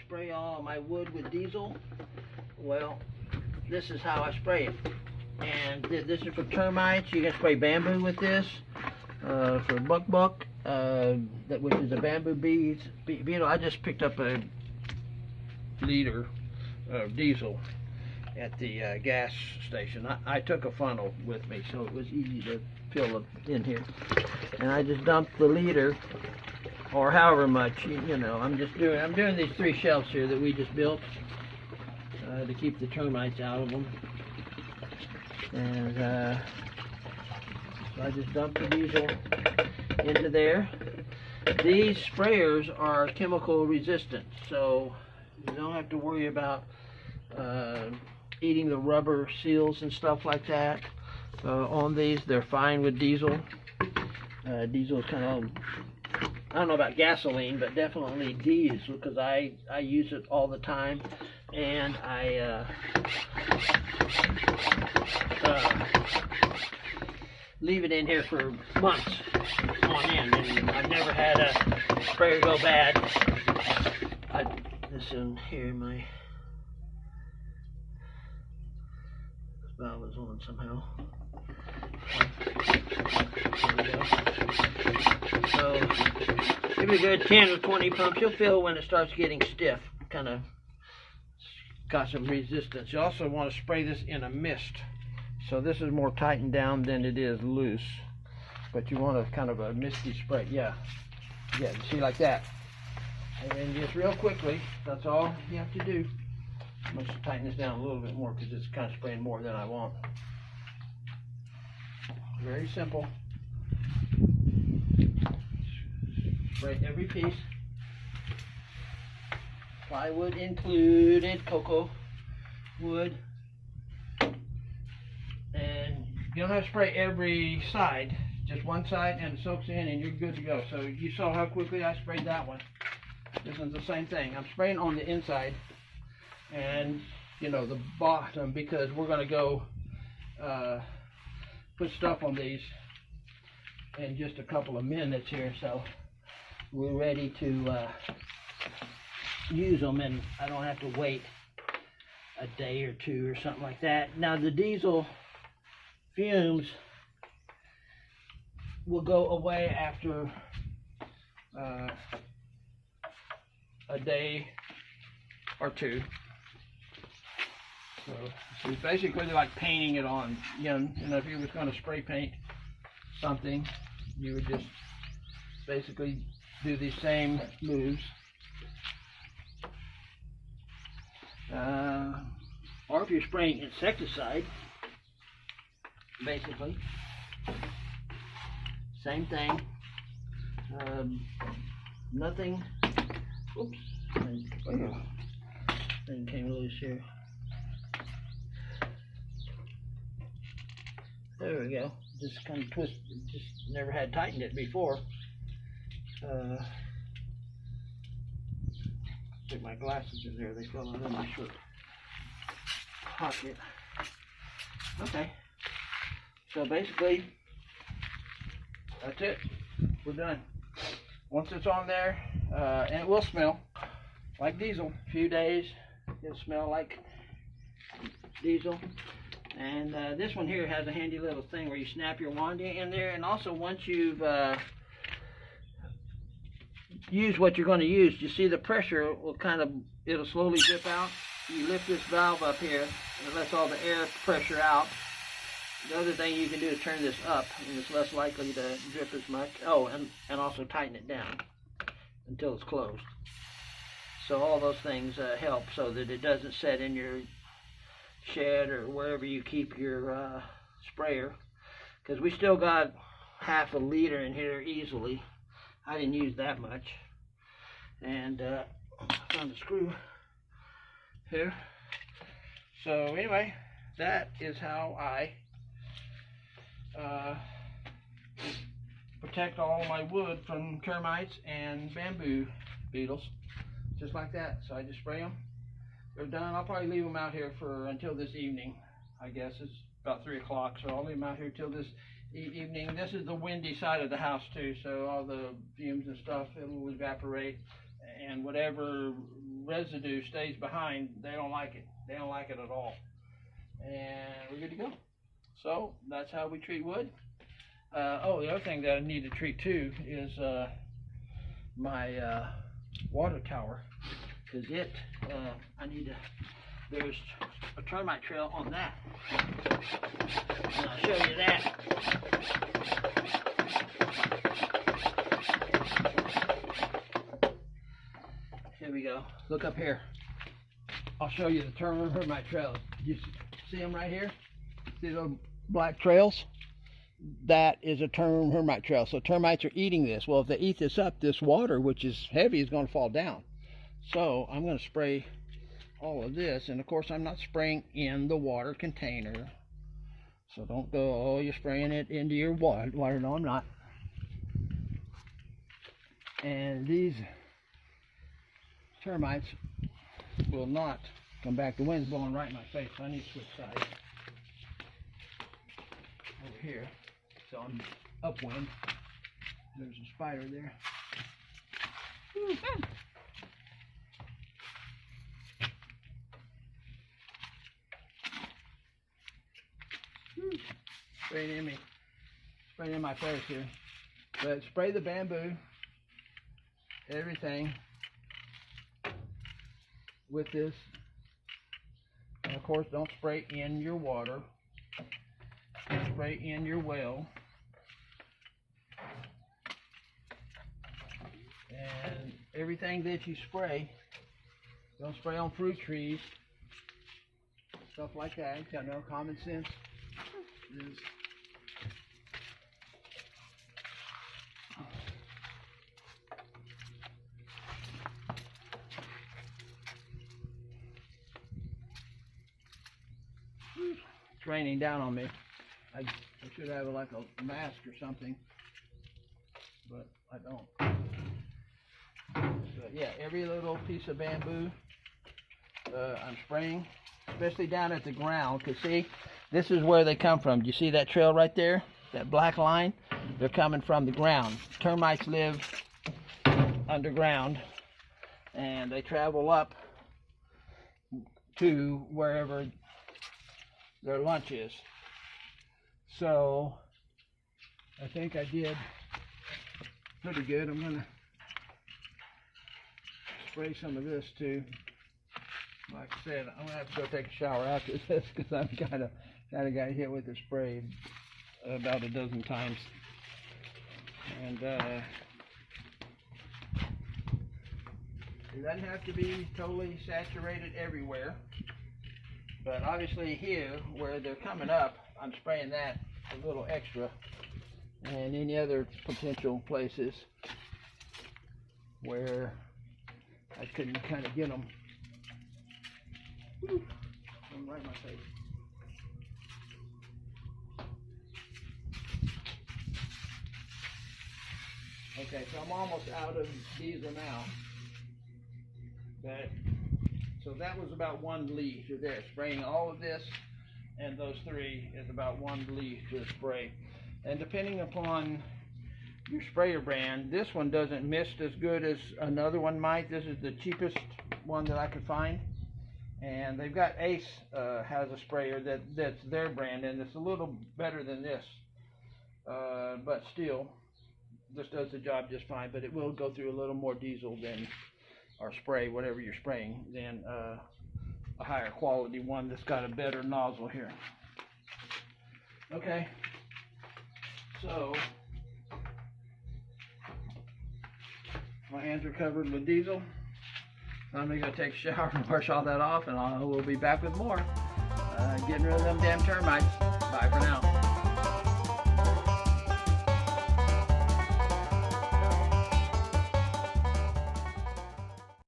spray all my wood with diesel? Well, this is how I spray it. And this is for termites. You can spray bamboo with this. For Bukbuk, which is a bamboo beetle, I just picked up a liter of diesel at the gas station. I took a funnel with me, so it was easy to fill it in here. And I just dumped the liter, or however much, you know. I'm doing these 3 shelves here that we just built to keep the termites out of them. And so I just dumped the diesel into there. These sprayers are chemical resistant, so you don't have to worry about eating the rubber seals and stuff like that. On these, they're fine with diesel. Diesel is kind of, I don't know about gasoline, but definitely diesel, because I use it all the time, and I leave it in here for months on end, and I've never had a sprayer go bad. This in here, my valve is on somehow. There we go. So give it a good 10 or 20 pumps. You'll feel when it starts getting stiff, kind of got some resistance. You also want to spray this in a mist. So this is more tightened down than it is loose, but you want a kind of a misty spray. Yeah, you see, like that. And then just real quickly, that's all you have to do. I'm going to tighten this down a little bit more because it's kind of spraying more than I want. Very simple. Spray every piece. Plywood included, cocoa wood. And you don't have to spray every side, just one side, and it soaks in and you're good to go. So you saw how quickly I sprayed that one. This is the same thing. I'm spraying on the inside and, you know, the bottom, because we're going to go put stuff on these in just a couple of minutes here. So we're ready to use them, and I don't have to wait a day or 2 or something like that. Now the diesel fumes will go away after a day or 2. So it's basically like painting it on. You know, if you was going to spray paint something, you would just basically do these same moves. Or if you're spraying insecticide, basically same thing. Nothing. Oops, thing came loose here. There we go. Just kind of twist. Just never had tightened it before. Stick my glasses in there. They fell in my shirt pocket. Okay. So basically, that's it. We're done. Once it's on there, and it will smell like diesel. A few days, it'll smell like diesel. And this one here has a handy little thing where you snap your wand in there, and also once you've used what you're going to use, you see the pressure will it'll slowly drip out. You lift this valve up here, and it lets all the air pressure out. The other thing you can do is turn this up, and it's less likely to drip as much. Oh, and also tighten it down until it's closed. So all those things help so that it doesn't set in your shed or wherever you keep your sprayer, because we still got half a liter in here easily. I didn't use that much. And found the screw here. So anyway, that is how I protect all of my wood from termites and bamboo beetles, just like that. So I just spray them. They're done. I'll probably leave them out here until this evening. I guess it's about 3 o'clock, so I'll leave them out here till this evening. This is the windy side of the house too, so all the fumes and stuff, it will evaporate, and whatever residue stays behind, they don't like it. They don't like it at all. And we're good to go. So that's how we treat wood. Oh, the other thing that I need to treat too is my water tower, because there's a termite trail on that. And I'll show you that. Here we go. Look up here. I'll show you the termite trail. You see them right here? See those black trails? That is a termite trail. So termites are eating this. Well, if they eat this up, this water, which is heavy, is going to fall down. So I'm going to spray all of this. And of course, I'm not spraying in the water container. So don't go, oh, you're spraying it into your water. No, I'm not. And these termites will not come back. The wind's blowing right in my face, so I need to switch sides. Over here, so I'm upwind. There's a spider there. Spraying in my face here. But spray the bamboo, everything with this. And of course, don't spray in your water. Spray in your well. And everything that you spray, don't spray on fruit trees, stuff like that. Got no common sense. Is it's raining down on me. I should have like a mask or something, but I don't. But yeah, every little piece of bamboo I'm spraying, especially down at the ground, because see, this is where they come from. Do you see that trail right there? That black line? They're coming from the ground. Termites live underground, and they travel up to wherever their lunch is. So I think I did pretty good. I'm gonna spray some of this too. Like I said, I'm gonna have to go take a shower after this, because I'm kind of got hit with the spray about a dozen times. And it doesn't have to be totally saturated everywhere, but obviously here where they're coming up, I'm spraying that a little extra, and any other potential places where I couldn't kind of get them. I'm right in my face. Okay, so I'm almost out of diesel now. But so that was about 1 leaf there. Spraying all of this and those 3 is about 1 leaf to spray. And depending upon your sprayer brand, this one doesn't mist as good as another one might. This is the cheapest one that I could find. And they've got Ace has a sprayer that's their brand, and it's a little better than this. But still, this does the job just fine, but it will go through a little more diesel than, or spray, whatever you're spraying, than a higher quality one that's got a better nozzle here. Okay, so my hands are covered with diesel. I'm gonna go take a shower and wash all that off, and we'll be back with more. Getting rid of them damn termites. Bye for now.